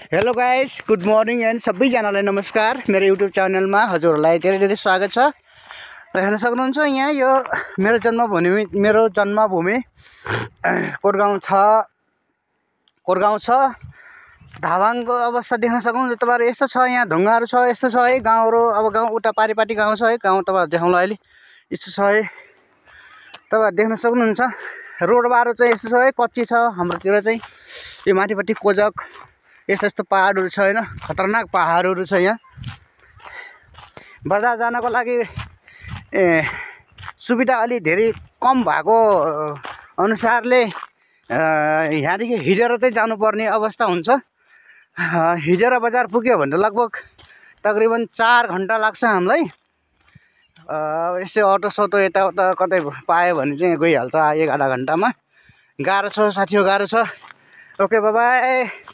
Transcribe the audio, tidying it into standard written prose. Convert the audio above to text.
Hello guys, good morning and सबैजनालाई नमस्कार। मेरो युट्युब च्यानलमा हजुरहरूलाई धेरै धेरै स्वागत छ। हेर्न सक्नुहुन्छ यहाँ यो मेरो जन्मभूमि कोटगाउँ छ। धावाङको अवस्था देख्न सक्नुहुन्छ तपाईँहरू। यस्तो छ, यहाँ ढुङ्गाहरू छ, यस्तो छ है गाउँहरू। अब गाउँ उता पारिपाटी गाउँ छ है, गाउँ तपाईँहरू देखाउँला अहिले। यस्तो छ है, तपाईँहरू देख्न सक्नुहुन्छ। रोड बाटो चाहिँ यस्तो छ है, कच्ची छ हाम्रोतिर चाहिँ। यो माथिपट्टि कोजक यस्तो यस्तो पहाडहरू छ होइन, खतरनाक पहाडहरू छ यहाँ। बजार जानको लागि सुविधा अलि धेरै कम भएको अनुसारले यहाँदेखि हिँडेर चाहिँ जानुपर्ने अवस्था हुन्छ। हिँडेर बजार पुग्यो भने त लगभग तकरिबन 4 घन्टा लाग्छ हामीलाई। यसो अटो सटो यताउता कतै पायो भने चाहिँ गइहाल्छ 1 आधा घन्टामा। गाह्रो छ साथीहरू, गाह्रो छ। Okay, bye bye.